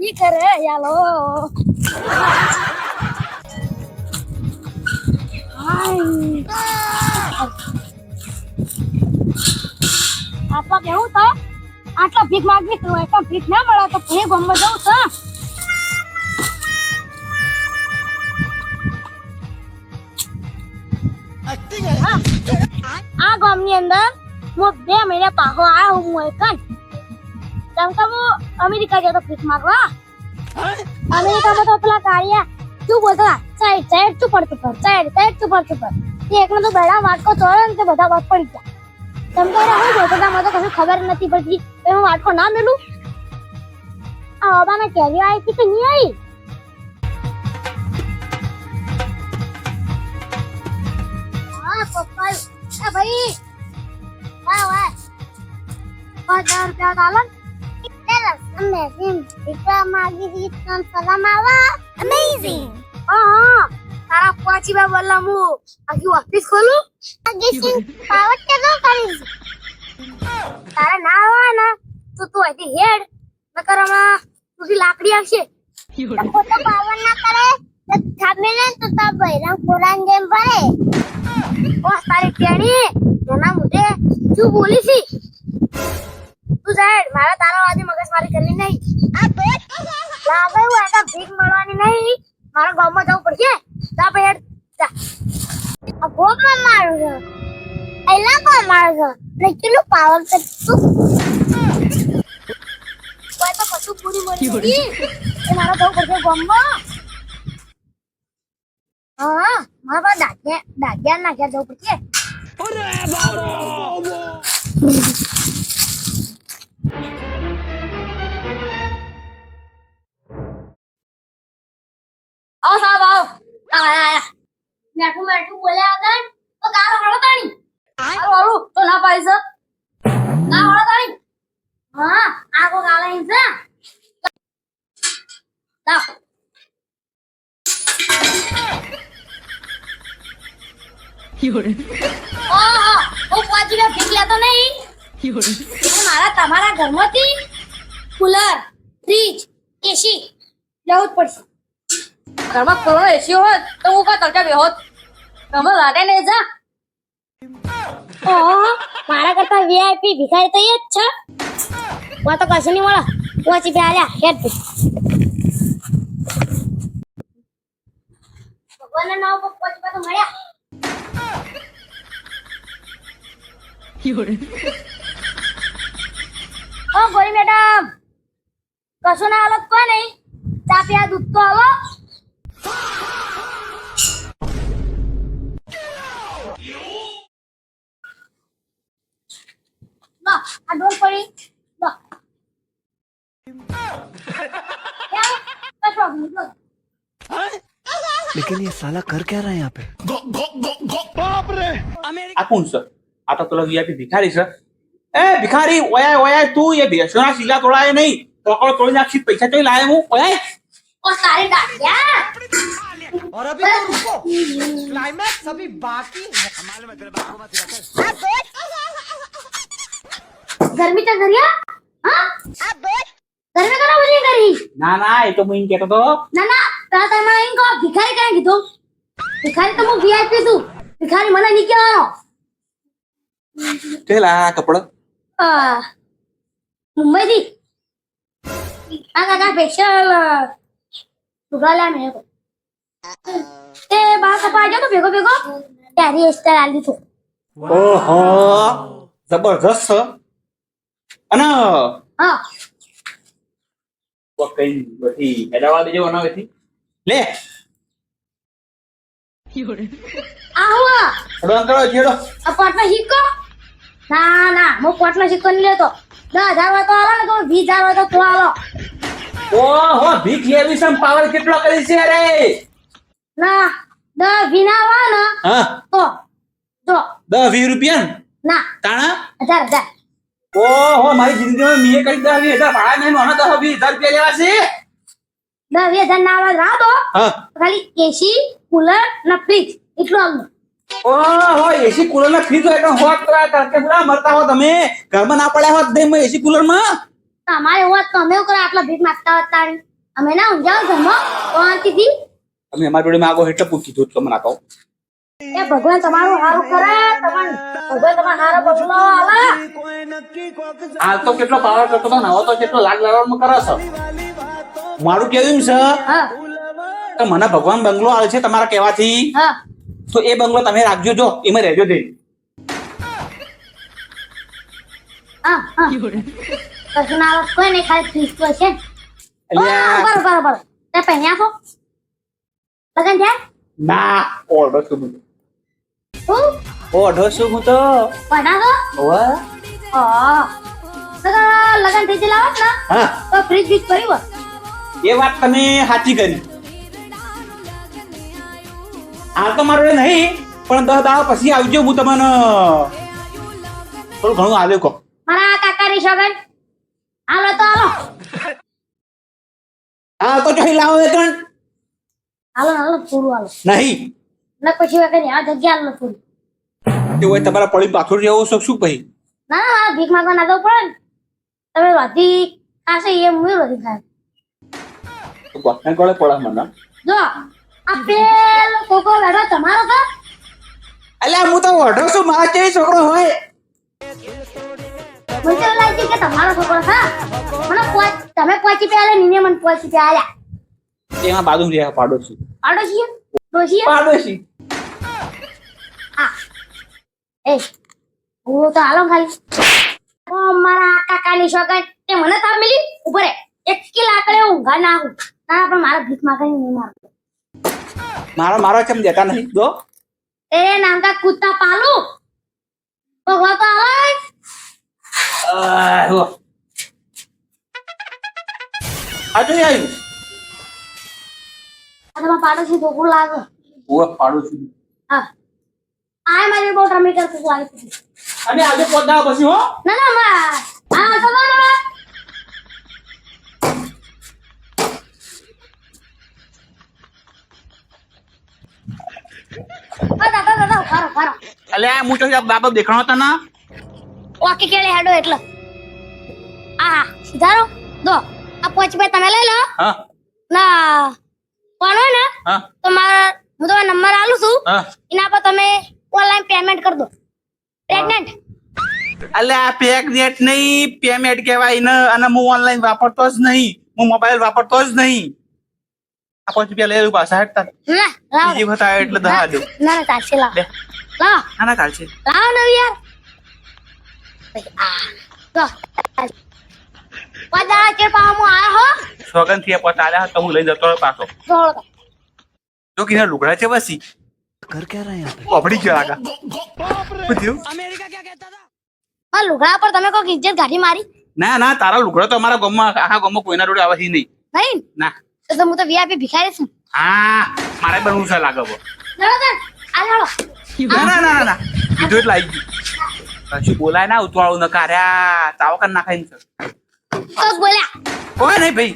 ઈ કરે યાલો આપા કેવું તો આટલા ભીખ માંગવી તો એક ભીખ ના મળે તો ભીખ ગમવા જવું તો આ ગામની અંદર હું 2 મહિના પાછો આવ્યો હું એકન કેમ કે હું અમેરિકા જતો ભીખ માંગવા અમેરિકામાં તો પેલા કાળિયા શું બોલતા સાઈડ સાઈડ શું પડતું પર સાઈડ સાઈડ શું પડતું પર તે એકનો તો બેડા વાટકો ચોળે ને તે બધા વાત પડી ગયા કેમ કે હું બોલતા મને તો કશું ખબર નથી પડતી તો હું વાટકો ના મેલું આ બાને કેવી આવી હતી કે નહીં આવી પપ્પા એ ભાઈ વાહ વાહ 5000 રૂપિયા ડાલન અમે સિમ દીકરા માગી દી તન સલામ આવા અમેઝિંગ હા તારા પાછી બા બોલા મુ આખી ઓફિસ ખોલું આગે સિમ પાવર કેનો કરી તારા ના આવે ને તો તું અહીંથી હેડ નકરમાં તુજી લાકડી આવશે તો પાવર ના કરે તો થામે ને તો તા બૈરા કોરાન જેમ પડે ઓ તારી ટેણી એના મુઢે શું બોલી છી તું સાઈડ મારા તારા વાદી મગજમારી કરવી નહીં આ પેટ લાગે હું આકા ભીખ મળવાની નહીં મારા ગામમાં જવું પડશે તા પેટ જા આ ગોમાં મારું છે એલા કો મારું છે ને કેટલું પાવર કે તું કોઈ તો કશું પૂરી મળી એ મારા જવું પડશે ગામમાં હા મારા દાગ્યા નાખ્યા જવું પડશે અરે બાબો आओ साहब आओ आया बैठू बोले अगर तो गारो हड़ो ताणी अरे वालू तो ना पाई सर ना हड़ो ताणी हां आगो गाला हिंसा ला योरे ओहो ओ पाजी का भीख लेतो नहीं योरे मारा તમારા ઘરમાંથી કુલર ફ્રીજ એસી લેવું જ પડશે ઘરમાં કોરોના એસી હોત તો હું કા તડકા બેહોત તમે લાગે ને જા ઓહો મારા કરતા વીઆઈપી ભિખારી તો એ જ છે વા તો કશું નહીં મળે પહોંચી બે આલ્યા હેડ ભગવાનના નામ પર પહોંચી તો મળ્યા યોરે ઓ ગોરી મેડમ કશું ના હાલત કોઈ નહીં ચા પીયા દૂધ તો આવો ला आ डोल पड़ी ला क्या प्रॉब्लम लेकिन ये साला कर क्या रहा है यहाँ पे बाप रे आ कौन सर आ तो तुला वीआईपी भिखारी सर ए भिखारी ओया ओया तू ये बेसना सीला तोड़ा है नहीं तो अकड़ तोड़ी नाखी पैसा तो लाए हूं ओया ओ सारे डालिया और अभी तो रुको क्लाइमैक्स अभी बाकी है मालूम है तेरे बाप को मत दिखा गर्मी तो गरिया हां अब गर्मी करा मुझे करी ना ना ये तो मैं कहता तो ना ना ताता मैं इनको भिखारी कहे कीधो भिखारी तो मैं वीआईपी तू भिखारी મને ની કહેવાનો કેલા કપડા મુંબઈ થી આ કાકા સ્પેશિયલ સુગાલા મે તે બા કપા જો તો ભેગો ભેગો તારી સ્ટાઈલ આલી તો ઓહો જબરદસ્ત અને હા वो कहीं बठी हैदराबाद जो बना थी ले આહુઆ अडो अंकल छेड़ो આ પાટલા સિક્કો ના ના મો પાટલા સિક્કો નહીં લેતો 10,000 હોય તો આલો ને તો 20,000 હોય તો તું આલો ओहो भीख लेवी सम पावर कितलो करी छे रे ના 10 વિના વા ને हां તો જો 10-20 रुपया ના ताणा 1000 ओहो मारी जिंदगी में मीए करी 10,000 भाड़ा नहीं मानो 10-20,000 रुपया लेवा छे 10,000 ના આવા રાહ દો हां ખાલી એસી કુલર ને ફ્રીજ એટલું આલો ઓહો એસી કુલર ના ફ્રીજ હોય તો હોત તડકે બુલા મરતા હો તમે ઘરમાં ના પડ્યા હોત દે એસી કુલર માં તમારે હોત તો અમે કરે આટલા ભીખ માંગતા હતા તારી અમે ના ઊંઝાઓ ધર્મ શાંતિથી. તમે અમારી જોડે માગો એટલે પૂછી દઉં તમને કહો. એ ભગવાન તમારું સારું કરે. ભગવાન તમારા હારો બદલો આલે. હાલ તો કેટલો પાવર કરતો હતો ને હવે તો કેટલો લાગ લાગવામાં કરે છે. મારું કેવું એમ છે હા કે મને ભગવાન બંગલો આવે છે તમારા કહેવાથી, હા તો એ બંગલો તમે રાખજો, જો એમાં રહેજો જઈ. હા હા કશું ના આવે કોઈ નહીં, ખાલી ફીસ તો છે. એટલે બરોબર તે પહેણ્યા છો લગન થયા ના ઓર્ડર શું હું હું ઓર્ડર શું હું તો ભણા છો ઓવા લગન થઈ ગયેલા હોત ને હા તો ફ્રીજ બીજ કર્યું હોત. એ વાત તમે સાચી કરી. હાલ તો મારો એ નહીં, પણ 10 દાડા પછી આવજો, હું તમને થોડું ઘણું આલ્યો કહો. મારા કાકાની સોગન હાલો તો હાલો હા તો ચોહી લાવો એ ત્રણ હાલો હાલો પૂરું હાલો નહીં ને પછી વખત આ જગ્યા હાલો પૂરું. તે હોય તમારા પડી પાછળ જેવો શોખ શું પછી ના ના ભીખ માંગવા ના જવું પડે ને. તમે વધી ખાશે એ હું વધી ખાય. તો ગોઠણ કોળે પડે મને. જો આ પેલો કોકો બેઠો તમારો તો અલ્યા હું તો ઓર્ડર શું મારા જેવી છોકરો હોય. મને તો લાગી કે તમારો છોકરો હા મને તમે પહોંચી પેલા નીને મને પહોંચી પેલા એમાં બાજુ રહ્યા પાડોશી પાડોશી ડોશી પાડોશી આ એ હું તો હાલો ખાલી ઓ મારા કાકાની સોગન તે મને તાર મિલી ઉપર એક કિલ આકડે ઊંઘા ના હું ના પણ મારા ભીખ માંગવાની નહીં મારું. મારો કેમ દેતા નહીં દો એ નામ કા કુત્તા પાલુ ભગવા તો આવે હો આજે આવ્યું આ તમારા પાડોશી ઢોકું લાગે. ઓ પાડોશી હા આ મારી બહુ રમી કરતું આવી હતી. અને આજે પોતા પછી હો ના ના માં આ તો ના દાદા ફારો અલ્યા હું તો બાબા દેખાણો હતા ના ઓકે કેળે હેડો એટલે આ સીધારો દો આ પોચ પે તમે લઈ લો હા ના કોણ હોય ને હા તો મારા હું તમારો નંબર આલું છું હા એના પર તમે ઓનલાઈન પેમેન્ટ કરી દો. પ્રેગ્નન્ટ અલ્યા પેગનેટ નહીં પેમેન્ટ કહેવાય ને, અને હું ઓનલાઈન વાપરતો જ નહીં, હું મોબાઈલ વાપરતો જ નહીં. આ 5 રૂપિયા લઈ આવ્યું પાછા હેઠતા ના લાવ બીજી વખત આવે એટલે દહા દઉં. ના ના ચાલશે લાવ બે લાવ ના ના ચાલશે. લાવ ને યાર આ લો પદા કે પામો આ હો સોગન થી પોતા આલ્યા તો હું લઈ જતો રહ્યો પાછો. જોડ જો કિના લુગડા છે બસી कर क्या रहे हैं यहाँ पे? ઓપડી ગયો આગા પૂછ્યું अमेरिका क्या कहता था? આ લુગડા પર તમે કોક ઇજ્જત ગાડી મારી ના ના તારા લુગડા તો અમારા ગામમાં આખા ગામમાં કોઈના જોડે આવે છે નહીં. નહીં ના તો હું તો વીઆઈપી ભિખારી છું. હા મારે બનવું છે લાગે બો. ચલો તો આ ચાલો ના ના ના ના કીધું એટલે આવી ગયું. કશું બોલાય ના ઉતવાળું ન કાર્યા તાવ કર નાખાય છે. તો બોલ્યા કોઈ નહીં ભાઈ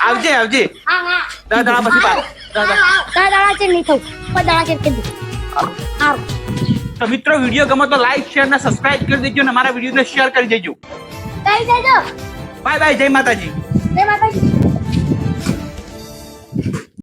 આવજે આવજે હા હા 10 દાડા પછી પાછો. 10 દાડા. દાડા છે નહીં થવું કોઈ દાડા છે કીધું હારું તો મિત્રો વિડીયો ગમે તો લાઈક શેર ને સબસ્ક્રાઇબ કરી દેજો અને અમારા વિડીયોને શેર કરી દેજો. કઈ જજો બાય બાય જય માતાજી. જય માતાજી.